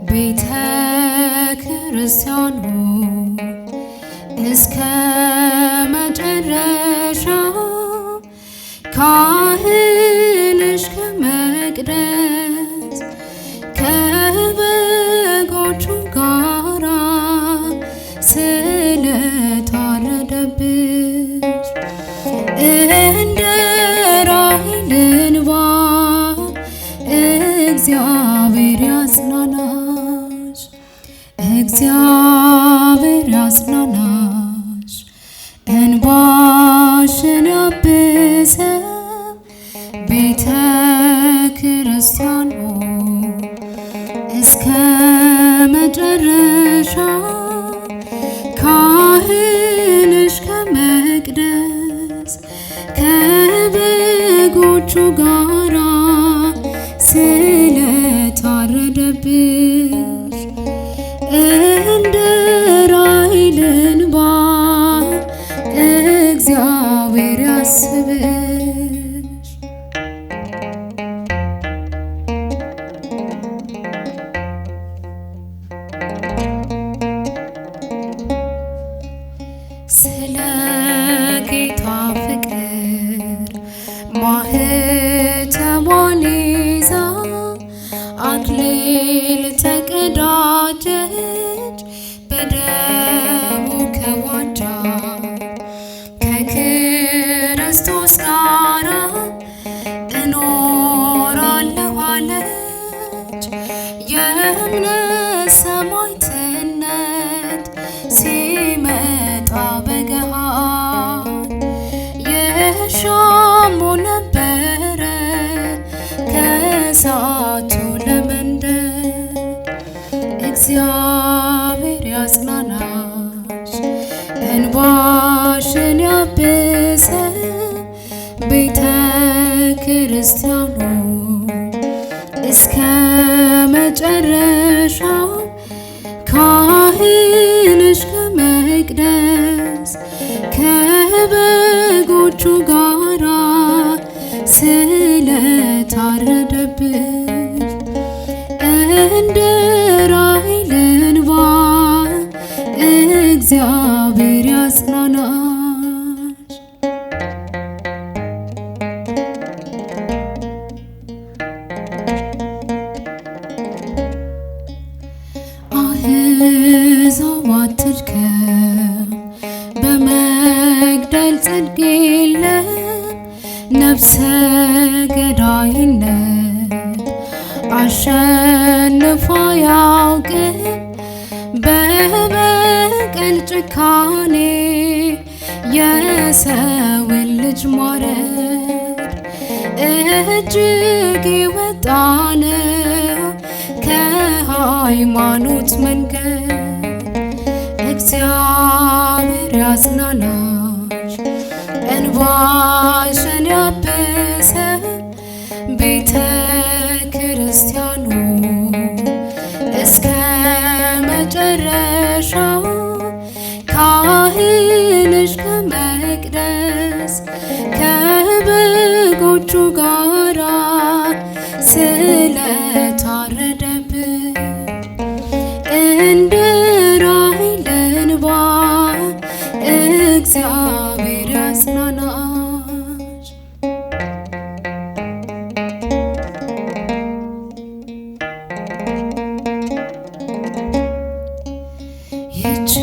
ቤተ ክርስቲያኑ እስከ መጨረሻው ካህንሽ ከመቅደስ ከበጎቹ ጋራ ስለታረደብሽ እንደ ራሔል እንባ እግዚአብሔር ያጽናናሽ፣ እግዚአብሔር ያጽናናሽ፣ እንባሽን ያብሰው ቤተ ክርስቲያኑ እስከ መጨረሻው ካህንሽ ከመቅደስ ከበጎቹ ጋራ ስለታረደብሽ እንደ ራሔል እንባ እግዚአብሔር ያስብሽ። ስለ ጌታ ፍቅር ማኅተሟን ይዛ አክሊል ተቀዳጀች በደሙ ከዋጃት ከክርስቶስ ጋራ እኖራለሁ አለች። የእምነት ሰማዕትነት ሲመጣ በገሃድ የሻሙ ነበረ ከእሳቱ ለመንደድ። እግዚአብሔር ያጽናናሽ፣ እንባሽን ያብሰው ቤተ ክርስቲያኑ እስከ መጨረሻው ካህንሽ ከመቅደስ ከበጎቹ ጋራ ስለታረደብሽ እንደ ራሔል እንባ እግዚአብሔር ያጽናናሽ። አሕዛብ አትድከም በመግደል ጽድቅ የለም፣ ነፍሰ ገዳይነት አሸንፎ አያውቅም። በበቀል ጭካኔ የሰውን ልጅ ማረድ እጅግ የወጣ ነው ከሃይማኖት መንገድ። እግዚአብሔር ያጽናናሽ፣ እንባሽን ያብሰው ቤተ ክርስቲያኑ እስከ መጨረሻው ካህንሽ ከመቅደስ ከበጎቹ ጋራ ስለታረደብሽ እንደ ራሔል እንባ እግዚአብሔር ያጽናናሽ። ይህች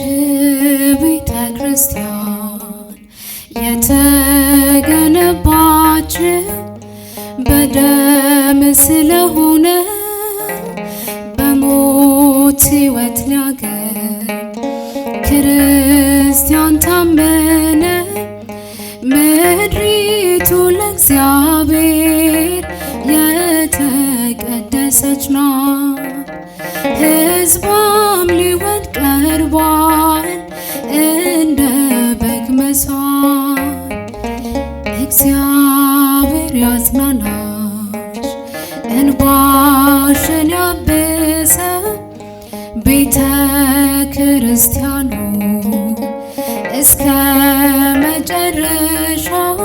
ቤተ ክርስቲያን የተገነባችው በደም ስለሆነ በሞት ሕይወት ሊያገኝ ክርስቲያን ታመነ። ምድሪቱ ለእግዚአብሔር የተቀደሰች ናት፣ ሕዝቧም ሊወድ ቀርቧል እንደ በግ መሥዋዕት። እግዚአብሔር ያጽናናሽ፣ እንባሽን ያብሰው ቤተ ክርስቲያኑ እስከ መጨረሻው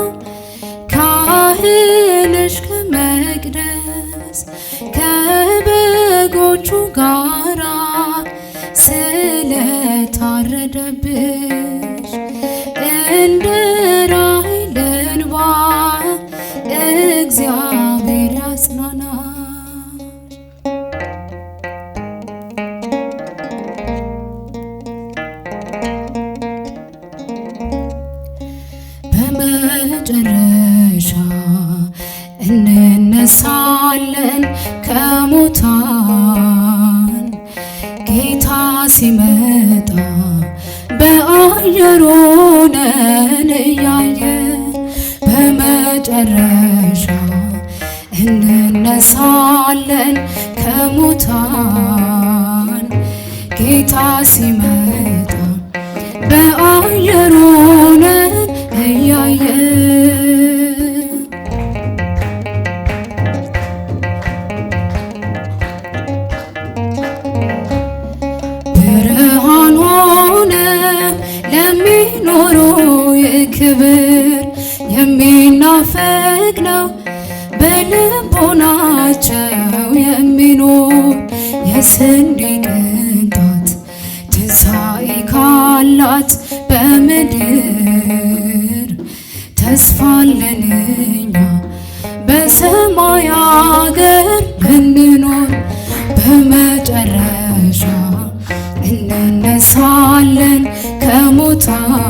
ካህንሽ ከመቅደስ ከልጆቹ ጋራ ስለታረደብሽ እንደ ራሔል እንባ እግዚአብሔር ያጽናና። በመጨረሻ እንነሳለን ከሙታን ጌታ ሲመጣ በአየር ሆነን እያየን በመጨረሻ እንነሳለን ከሙታን ጌታ ሲመጣ በአየር ሆነን እያየን ብርሃን ሆነ ለሚኖሩ የክብር የሚናፈቅ ነው በልቦናቸው የሚኖር የስንዴ ቅንጣት ትንሣኤ ካላት በምድር ተስፋ አለን እኛ በሰማይ አገር እንኖር በመጨረሻ እንነሳለን ከሙታን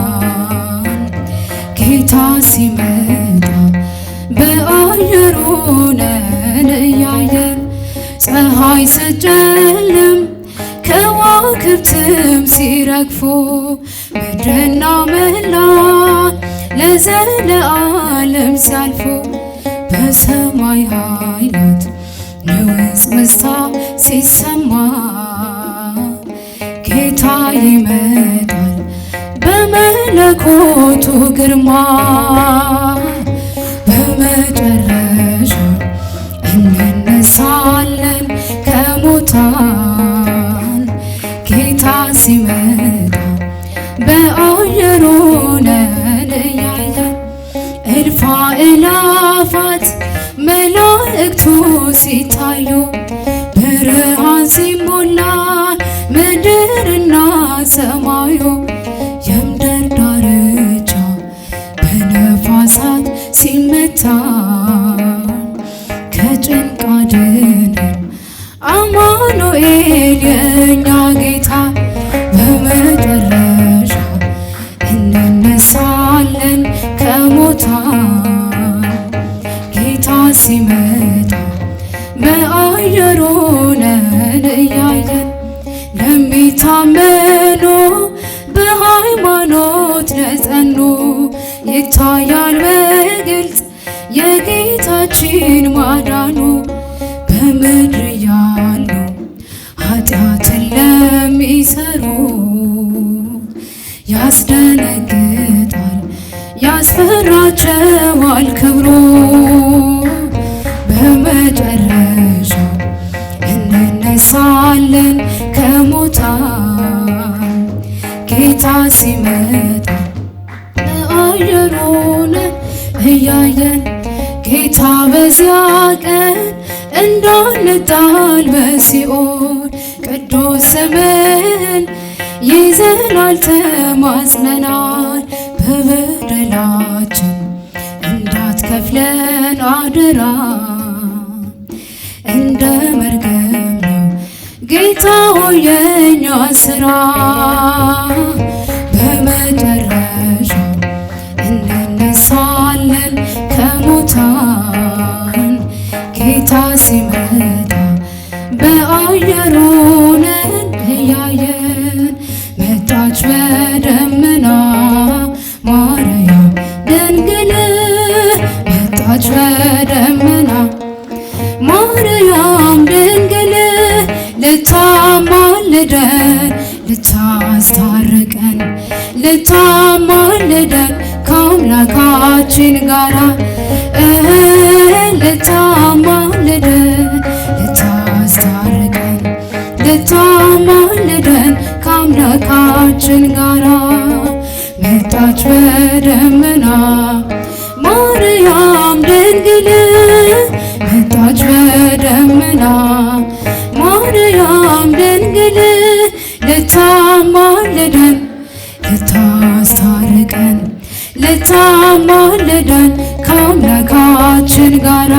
ጌታ ሲመጣ በአየር ሆነን እያየን ፀሐይ ስትጨልም ከዋክብትም ሲረግፉ ምድርና መላ ለዘለዓለም ሲያልፉ በሰማይ ኃይላት ንውጽውጽታ ሲሰማ ጌታ ይመጣል በመለኮቱ ግርማ። በመጨረሻ እንነሳለን ከሙታን ጌታ ሲመጣ በአየር ሆነን እያየን እልፍ አእላፋት መላእክቱ ሲታዩ ብርሃን ሲሞላ ምድርና ሰማዩ የምድር ዳርቻ በነፋሳት ሲመታ ከጭንቅ አድነን አማኑኤል የእኛ ጌታ። በመጨረሻ እንነሳለን ከሙታን ጌታ ሲመጣ በአየር ሆነን እያየን ለሚታመኑ በሃይማኖት ለጸኑ ይታያል በግልጽ የጌታችን ማዳኑ። በምድር ያሉ ኃጢአትን ለሚሰሩ ያስደነግጣል ያስፈራቸዋል ክብሩ። በመጨረሻ እንነሳለን ከሙታን ጌታ ሲመጣ በአየር ሆነን እያየን ጌታ በዚያ ቀን እንዳንጣል በሲኦል ቅዱስ ስምህን ይዘናል ተማጽነናል። በበደላችን እንዳትከፍለን አደራ እንደ መርገም ነው ጌታ ሆይ የኛ ሥራ። በመጨረሻ እንነሳለን ከሙታን ጌታ ሲመጣ በአየር ሆነን እያየን መጣች በደመና ማርያም ድንግል መጣች በደመና ማርያም ድንግል ልታማልደን ልታስታርቀን ልታማልደን ከአምላካችን ጋራ ልታማልደን ልታስታርቀን ልታማልደን ከአምላካችን ጋራ መጣች በደመና ማርያም ድንግል መጣች በደመና ማርያም ልታማልደን ከአምላካችን ጋራ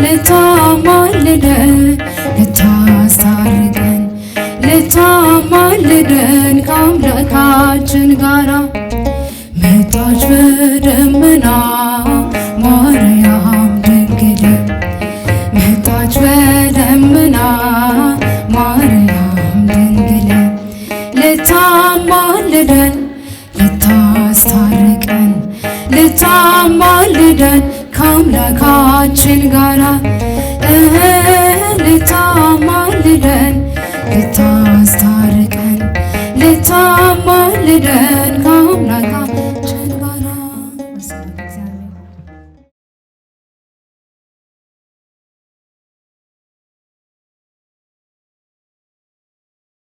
ልታማልደን ልታስታርቀን ልታማልደን ከአምላካችን ጋራ መጣች በደመና ማርያም ድንግል መጣች በደመና ማርያም ድንግል ልታማልደን ልታስታርቀን ልታማልደን ከአምላካችን ጋራ ልታማልደን ልታስታርቀን ልታማልደን ከአምላካችን